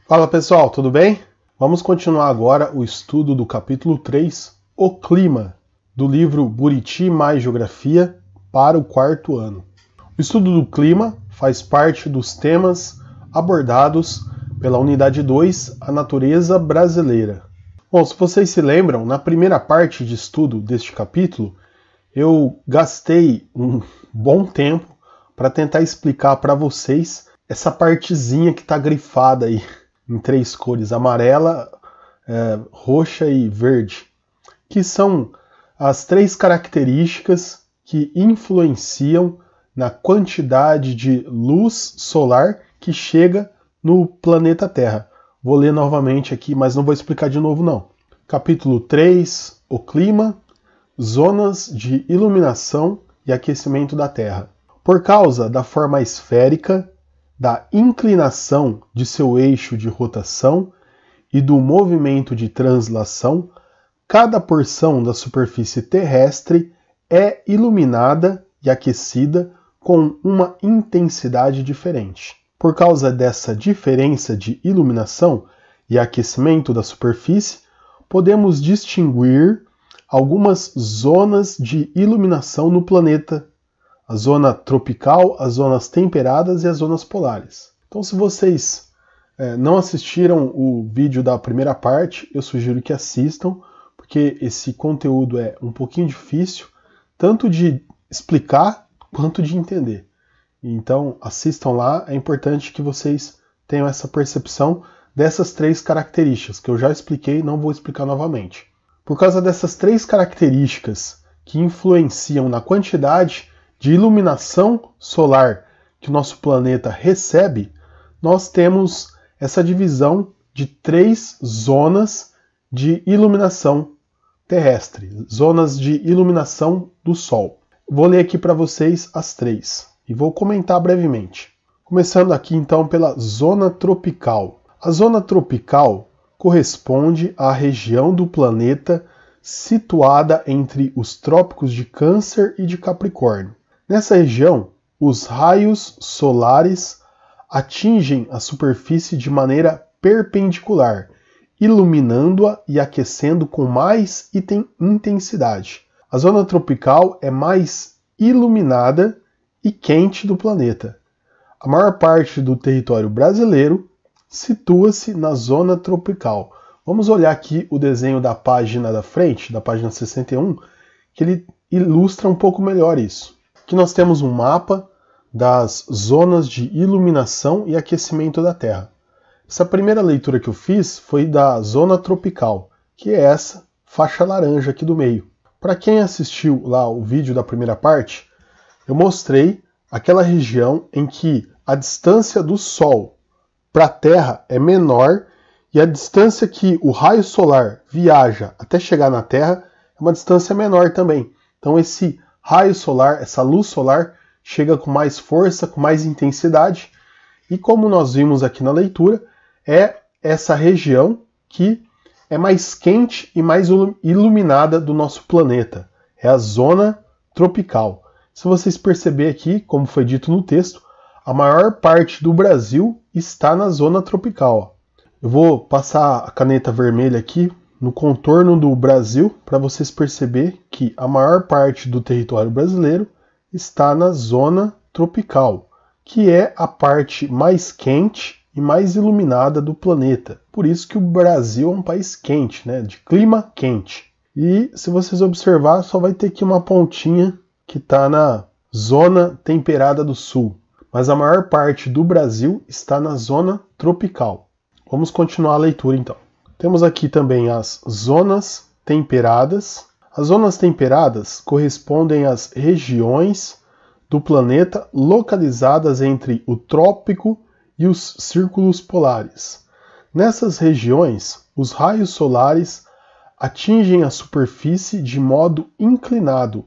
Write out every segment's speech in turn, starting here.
Fala pessoal, tudo bem? Vamos continuar agora o estudo do capítulo 3, O Clima, do livro Buriti mais Geografia para o quarto ano. O estudo do clima faz parte dos temas abordados pela unidade 2, a natureza brasileira. Bom, se vocês se lembram, na primeira parte de estudo deste capítulo, eu gastei um bom tempo para tentar explicar para vocês essa partezinha que está grifada aí em três cores, amarela, roxa e verde, que são as três características que influenciam na quantidade de luz solar que chega no planeta Terra. Vou ler novamente aqui, mas não vou explicar de novo não. Capítulo 3, o clima, zonas de iluminação e aquecimento da Terra. Por causa da forma esférica, da inclinação de seu eixo de rotação e do movimento de translação, cada porção da superfície terrestre é iluminada e aquecida com uma intensidade diferente. Por causa dessa diferença de iluminação e aquecimento da superfície, podemos distinguir algumas zonas de iluminação no planeta: a zona tropical, as zonas temperadas e as zonas polares. Então, se vocês não assistiram o vídeo da primeira parte, eu sugiro que assistam, porque esse conteúdo é um pouquinho difícil, tanto de explicar quanto de entender. Então, assistam lá, é importante que vocês tenham essa percepção dessas três características, que eu já expliquei e não vou explicar novamente. Por causa dessas três características que influenciam na quantidade de iluminação solar que o nosso planeta recebe, nós temos essa divisão de três zonas de iluminação terrestre, zonas de iluminação do Sol. Vou ler aqui para vocês as três e vou comentar brevemente. Começando aqui então pela zona tropical. A zona tropical corresponde à região do planeta situada entre os trópicos de Câncer e de Capricórnio. Nessa região, os raios solares atingem a superfície de maneira perpendicular, iluminando-a e aquecendo com mais intensidade. A zona tropical é mais iluminada e quente do planeta. A maior parte do território brasileiro situa-se na zona tropical. Vamos olhar aqui o desenho da página da frente, da página 61, que ele ilustra um pouco melhor isso. Aqui nós temos um mapa das zonas de iluminação e aquecimento da Terra. Essa primeira leitura que eu fiz foi da zona tropical, que é essa faixa laranja aqui do meio. Para quem assistiu lá o vídeo da primeira parte, eu mostrei aquela região em que a distância do Sol para a Terra é menor e a distância que o raio solar viaja até chegar na Terra é uma distância menor também. Então esse raio solar, essa luz solar, chega com mais força, com mais intensidade, e como nós vimos aqui na leitura, é essa região que é mais quente e mais iluminada do nosso planeta. É a zona tropical. Se vocês perceberem aqui, como foi dito no texto, a maior parte do Brasil está na zona tropical. Eu vou passar a caneta vermelha aqui no contorno do Brasil, para vocês perceberem que a maior parte do território brasileiro está na zona tropical, que é a parte mais quente e mais iluminada do planeta. Por isso que o Brasil é um país quente, né, de clima quente. E se vocês observar, só vai ter aqui uma pontinha que está na zona temperada do sul. Mas a maior parte do Brasil está na zona tropical. Vamos continuar a leitura então. Temos aqui também as zonas temperadas. As zonas temperadas correspondem às regiões do planeta localizadas entre o trópico e os círculos polares. Nessas regiões, os raios solares atingem a superfície de modo inclinado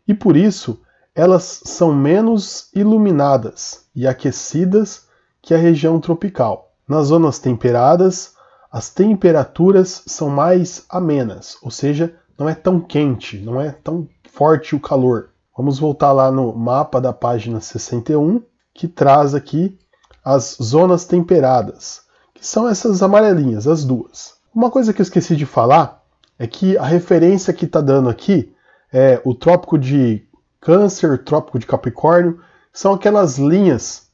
e, por isso, elas são menos iluminadas e aquecidas que a região tropical. Nas zonas temperadas, as temperaturas são mais amenas, ou seja, não é tão quente, não é tão forte o calor. Vamos voltar lá no mapa da página 61, que traz aqui as zonas temperadas, que são essas amarelinhas, as duas. Uma coisa que eu esqueci de falar é que a referência que está dando aqui é o Trópico de Câncer, o Trópico de Capricórnio, são aquelas linhas,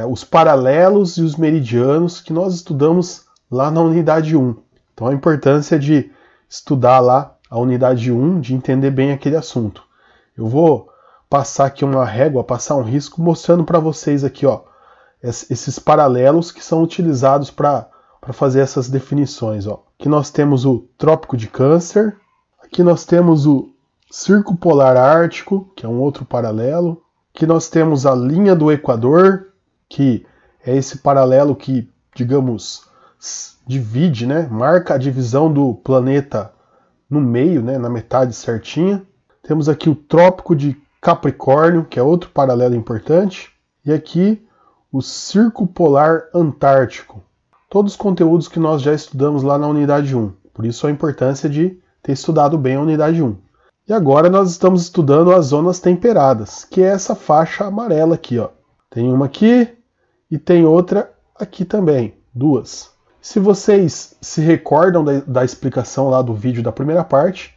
os paralelos e os meridianos que nós estudamos lá na unidade 1. Então a importância de estudar lá a unidade 1, de entender bem aquele assunto. Eu vou passar aqui uma régua, passar um risco, mostrando para vocês aqui, ó, esses paralelos que são utilizados para fazer essas definições. Ó. Aqui nós temos o Trópico de Câncer, aqui nós temos o Círculo Polar Ártico, que é um outro paralelo. Aqui nós temos a linha do Equador, que é esse paralelo que, digamos, divide, né? Marca a divisão do planeta no meio, né? Na metade certinha. Temos aqui o Trópico de Capricórnio, que é outro paralelo importante. E aqui o Círculo Polar Antártico. Todos os conteúdos que nós já estudamos lá na unidade 1. Por isso a importância de ter estudado bem a unidade 1. E agora nós estamos estudando as zonas temperadas, que é essa faixa amarela aqui, ó. Tem uma aqui e tem outra aqui também, duas. Se vocês se recordam da explicação lá do vídeo da primeira parte,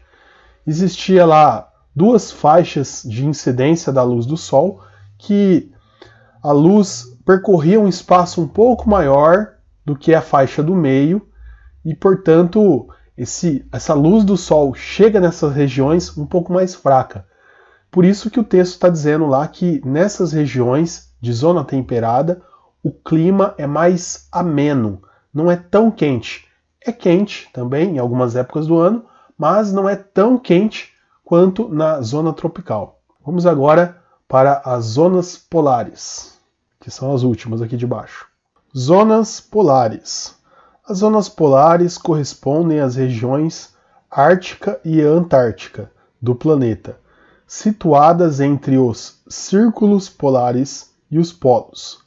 existia lá duas faixas de incidência da luz do Sol, que a luz percorria um espaço um pouco maior do que a faixa do meio, e portanto essa luz do Sol chega nessas regiões um pouco mais fraca. Por isso que o texto está dizendo lá que nessas regiões de zona temperada o clima é mais ameno, não é tão quente. É quente também em algumas épocas do ano, mas não é tão quente quanto na zona tropical. Vamos agora para as zonas polares, que são as últimas aqui de baixo. Zonas polares. As zonas polares correspondem às regiões ártica e antártica do planeta, situadas entre os círculos polares e os polos.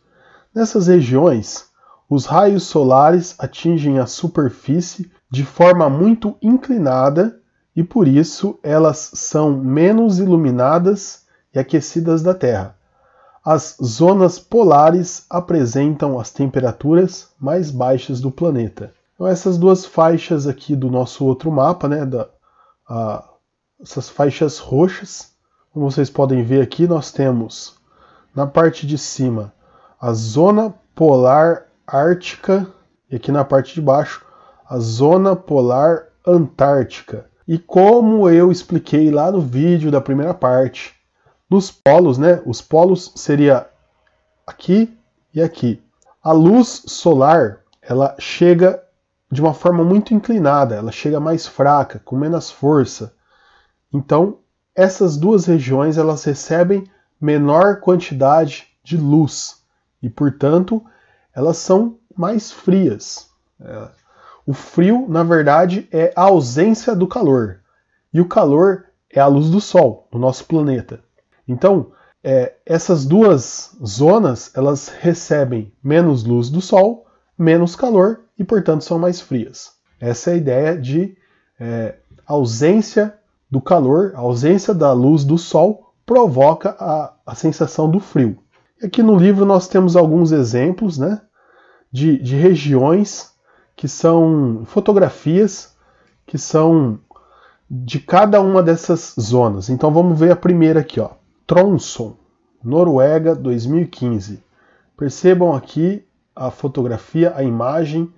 Nessas regiões, os raios solares atingem a superfície de forma muito inclinada e por isso elas são menos iluminadas e aquecidas da Terra. As zonas polares apresentam as temperaturas mais baixas do planeta. Então essas duas faixas aqui do nosso outro mapa, né, essas faixas roxas, como vocês podem ver aqui, nós temos na parte de cima a zona polar ártica e aqui na parte de baixo a zona polar antártica. E como eu expliquei lá no vídeo da primeira parte, nos polos, né? Os polos seria aqui e aqui. A luz solar, ela chega de uma forma muito inclinada, ela chega mais fraca, com menos força. Então, essas duas regiões, elas recebem menor quantidade de luz e, portanto, elas são mais frias. O frio, na verdade, é a ausência do calor. E o calor é a luz do Sol, do nosso planeta. Então, essas duas zonas, elas recebem menos luz do Sol, menos calor e, portanto, são mais frias. Essa é a ideia de ausência do calor, a ausência da luz do Sol provoca a sensação do frio. E aqui no livro nós temos alguns exemplos, né, de regiões que são fotografias que são de cada uma dessas zonas. Então vamos ver a primeira aqui, ó. Tromsø, Noruega, 2015. Percebam aqui a fotografia, a imagem.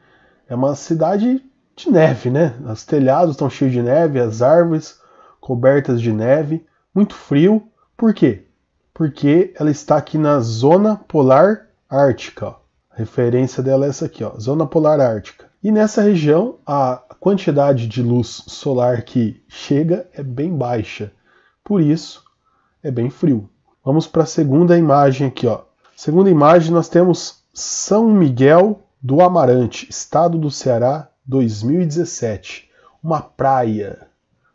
É uma cidade de neve, né? Os telhados estão cheios de neve, as árvores cobertas de neve, muito frio. Por quê? Porque ela está aqui na zona polar ártica. Ó. A referência dela é essa aqui, ó, zona polar ártica. E nessa região, a quantidade de luz solar que chega é bem baixa. Por isso, é bem frio. Vamos para a segunda imagem aqui, ó. Segunda imagem nós temos São Miguel do Amarante, estado do Ceará, 2017. Uma praia,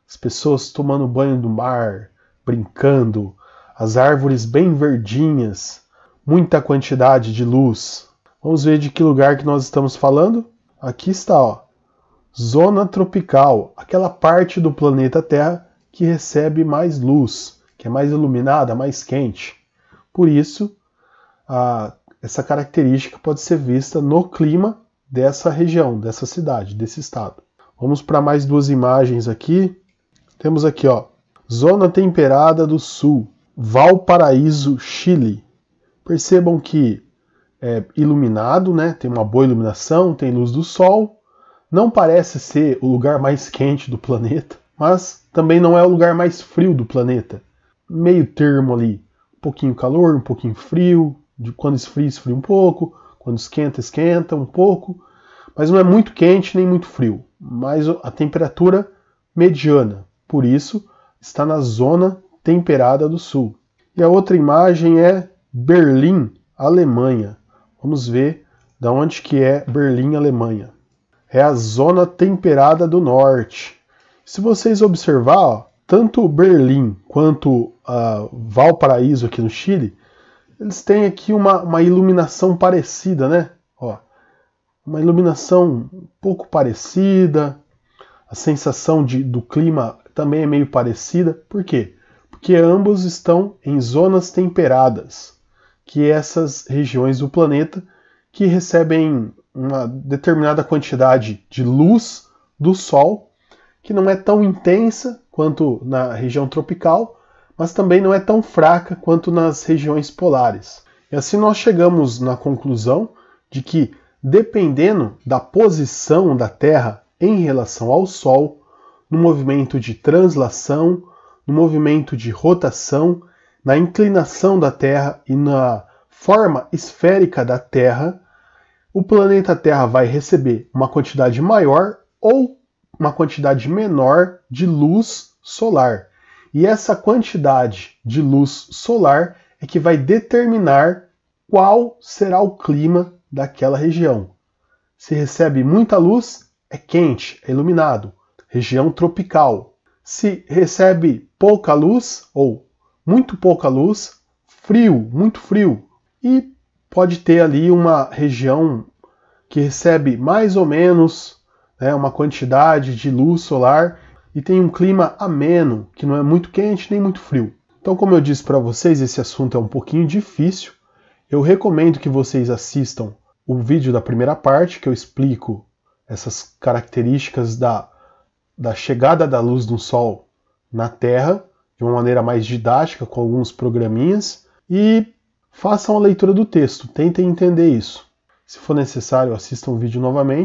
as pessoas tomando banho do mar, brincando, as árvores bem verdinhas, muita quantidade de luz. Vamos ver de que lugar que nós estamos falando? Aqui está, ó. Zona tropical, aquela parte do planeta Terra que recebe mais luz, que é mais iluminada, mais quente. Por isso, essa característica pode ser vista no clima dessa região, dessa cidade, desse estado. Vamos para mais duas imagens aqui. Temos aqui, ó, Zona Temperada do Sul, Valparaíso, Chile. Percebam que é iluminado, né? Tem uma boa iluminação, tem luz do sol. Não parece ser o lugar mais quente do planeta, mas também não é o lugar mais frio do planeta. Meio termo ali, um pouquinho calor, um pouquinho frio, quando esfria, esfria um pouco, quando esquenta, esquenta um pouco, mas não é muito quente nem muito frio, mas a temperatura mediana, por isso está na Zona Temperada do Sul. E a outra imagem é Berlim, Alemanha. Vamos ver de onde que é Berlim, Alemanha. É a Zona Temperada do Norte. Se vocês observar, ó, tanto Berlim quanto Valparaíso aqui no Chile, eles têm aqui uma iluminação parecida, né? Ó, uma iluminação um pouco parecida, a sensação do clima também é meio parecida. Por quê? Porque ambos estão em zonas temperadas, que é essas regiões do planeta que recebem uma determinada quantidade de luz do Sol, que não é tão intensa quanto na região tropical, mas também não é tão fraca quanto nas regiões polares. E assim nós chegamos na conclusão de que, dependendo da posição da Terra em relação ao Sol, no movimento de translação, no movimento de rotação, na inclinação da Terra e na forma esférica da Terra, o planeta Terra vai receber uma quantidade maior ou uma quantidade menor de luz solar. E essa quantidade de luz solar é que vai determinar qual será o clima daquela região. Se recebe muita luz, é quente, é iluminado, região tropical. Se recebe pouca luz ou muito pouca luz, frio, muito frio. E pode ter ali uma região que recebe mais ou menos, né, uma quantidade de luz solar e tem um clima ameno, que não é muito quente nem muito frio. Então, como eu disse para vocês, esse assunto é um pouquinho difícil. Eu recomendo que vocês assistam o vídeo da primeira parte, que eu explico essas características da chegada da luz do Sol na Terra, de uma maneira mais didática, com alguns programinhas, e façam a leitura do texto, tentem entender isso. Se for necessário, assistam o vídeo novamente.